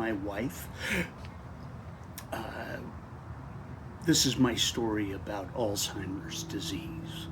my wife. This is my story about Alzheimer's disease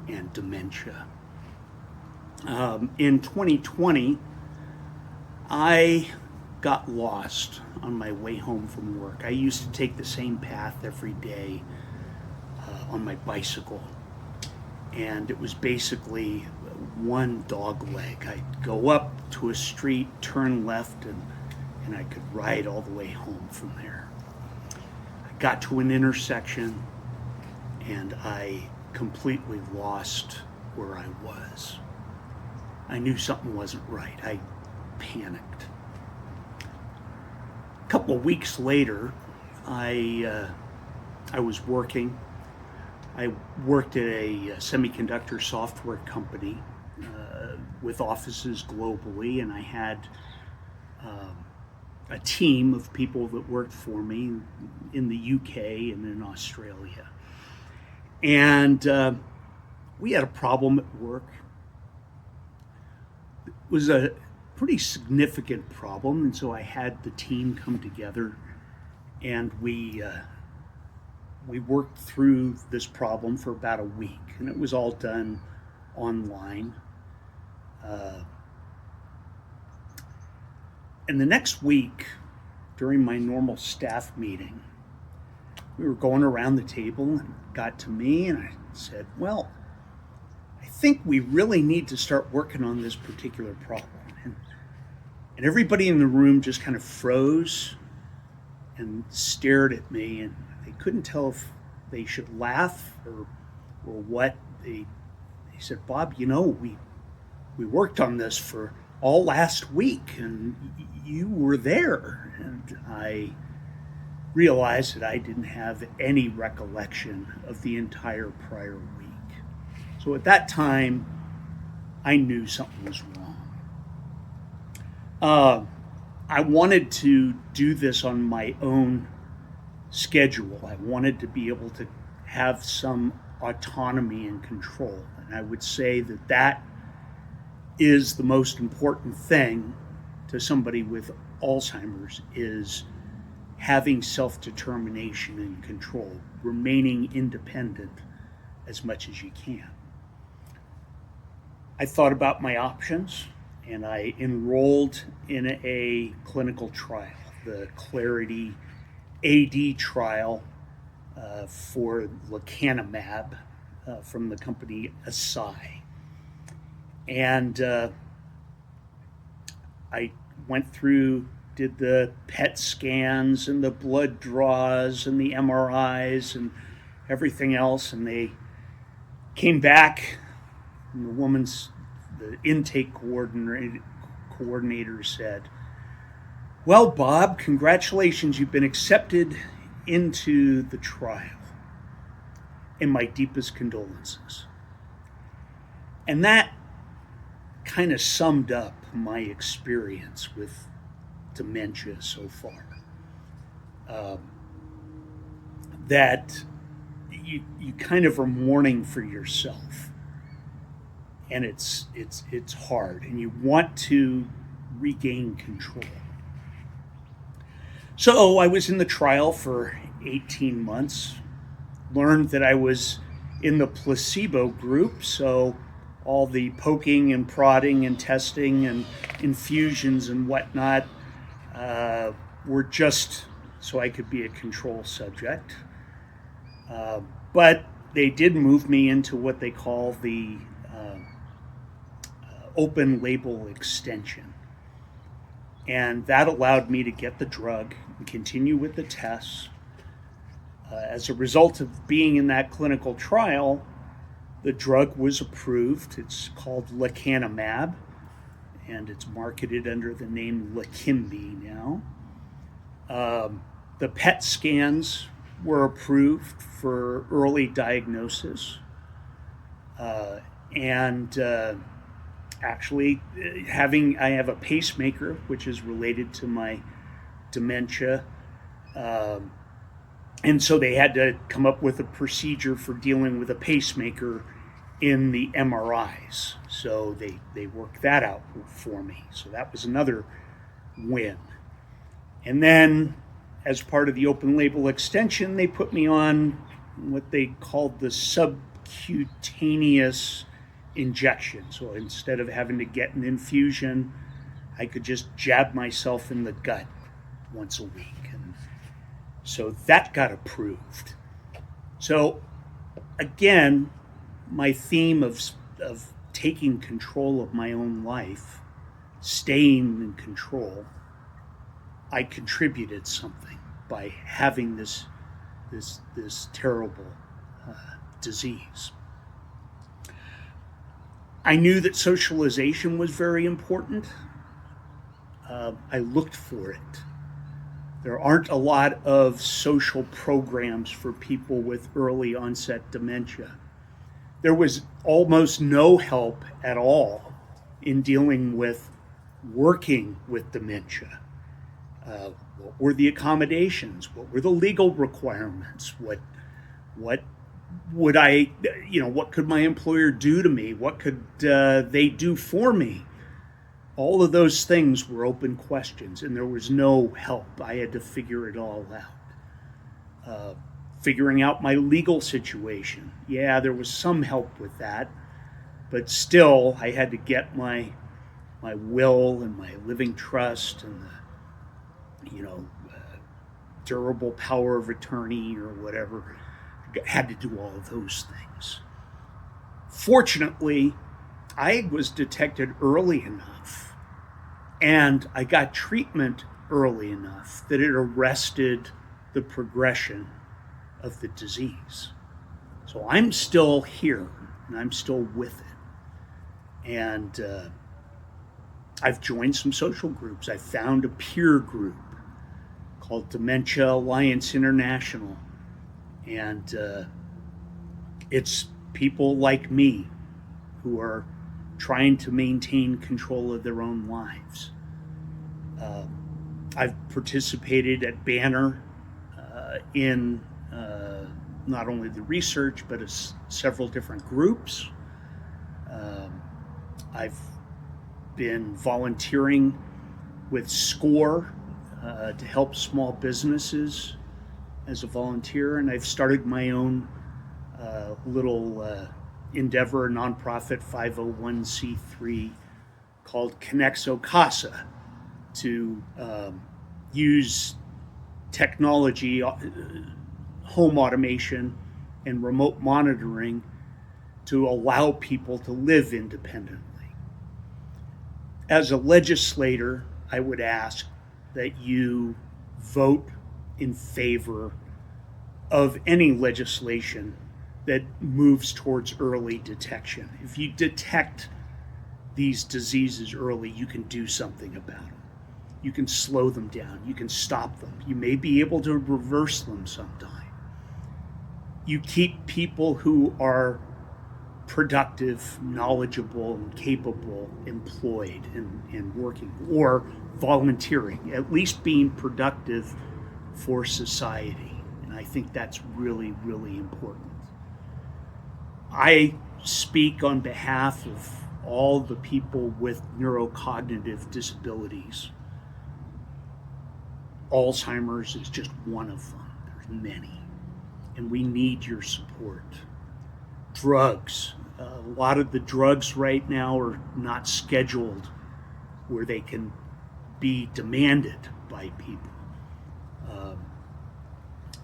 and dementia. In 2020, I got lost on my way home from work. I used to take the same path every day on my bicycle, and it was basically one dog leg. I'd go up to a street, turn left, and I could ride all the way home from there. I got to an intersection, and I completely lost where I was. I knew something wasn't right. I panicked. A couple of weeks later, I was working. I worked at a semiconductor software company with offices globally, and I had a team of people that worked for me in the UK and in Australia. And we had a problem at work. It was a pretty significant problem, and so I had the team come together, and we worked through this problem for about a week, and it was all done online. And the next week, during my normal staff meeting, we were going around the table, and it got to me, and I said, well, I think we really need to start working on this particular problem. And everybody in the room just kind of froze and stared at me, and they couldn't tell if they should laugh or what. They said, Bob, you know, we worked on this for all last week, and you were there. And I realized that I didn't have any recollection of the entire prior week. So at that time, I knew something was wrong. I wanted to do this on my own schedule. I wanted to be able to have some autonomy and control. And I would say that that is the most important thing to somebody with Alzheimer's, is having self-determination and control, remaining independent as much as you can. I thought about my options, and I enrolled in a clinical trial, the Clarity AD trial for lecanemab from the company Eisai. And I went through, did the PET scans and the blood draws and the MRIs and everything else, and they came back, and the intake coordinator said, well, Bob, congratulations, you've been accepted into the trial, and my deepest condolences. And that kind of summed up my experience with dementia so far. That you kind of are mourning for yourself, and it's hard, and you want to regain control. So I was in the trial for 18 months, learned that I was in the placebo group, so all the poking and prodding and testing and infusions and whatnot were just so I could be a control subject. But they did move me into what they call the open label extension. And that allowed me to get the drug and continue with the tests. As a result of being in that clinical trial, the drug was approved. It's called lecanemab, and it's marketed under the name Leqembi now. The PET scans were approved for early diagnosis. Actually, I have a pacemaker, which is related to my dementia. And so they had to come up with a procedure for dealing with a pacemaker in the MRIs. So they worked that out for me. So that was another win. And then, as part of the open label extension, they put me on what they called the subcutaneous injection. So instead of having to get an infusion, I could just jab myself in the gut once a week. And so that got approved. So again, my theme of taking control of my own life, staying in control, I contributed something by having this terrible disease. I knew that socialization was very important. I looked for it. There aren't a lot of social programs for people with early onset dementia. There was almost no help at all in dealing with working with dementia. What were the accommodations? What were the legal requirements? What would I, what could my employer do to me? What could they do for me? All of those things were open questions, and there was no help. I had to figure it all out. Figuring out my legal situation. Yeah, there was some help with that, but still I had to get my will and my living trust and the durable power of attorney or whatever. I had to do all of those things. Fortunately, I was detected early enough and I got treatment early enough that it arrested the progression of the disease. So I'm still here and I'm still with it. And I've joined some social groups. I found a peer group called Dementia Alliance International. And it's people like me who are trying to maintain control of their own lives. I've participated at Banner in not only the research, but several different groups. I've been volunteering with SCORE to help small businesses as a volunteer, and I've started my own little endeavor, a nonprofit 501c3 called Conexo Casa to use technology, home automation, and remote monitoring to allow people to live independently. As a legislator, I would ask that you vote in favor of any legislation that moves towards early detection. If you detect these diseases early, you can do something about them. You can slow them down. You can stop them. You may be able to reverse them sometime. You keep people who are productive, knowledgeable, and capable employed and working, or volunteering, at least being productive for society. And I think that's really, really important. I speak on behalf of all the people with neurocognitive disabilities. Alzheimer's is just one of them. There's many. And we need your support. Drugs. A lot of the drugs right now are not scheduled where they can be demanded by people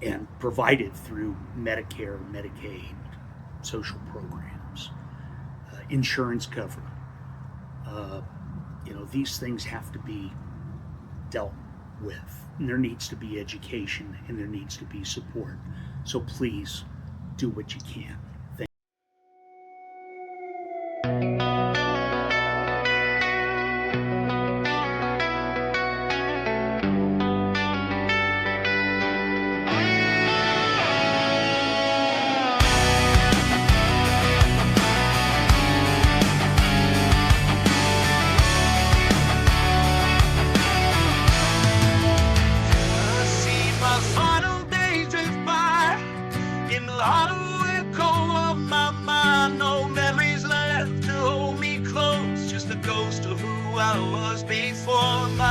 and provided through Medicare, Medicaid, social programs, insurance cover. These things have to be dealt with. And there needs to be education and there needs to be support. So please do what you can. I was before my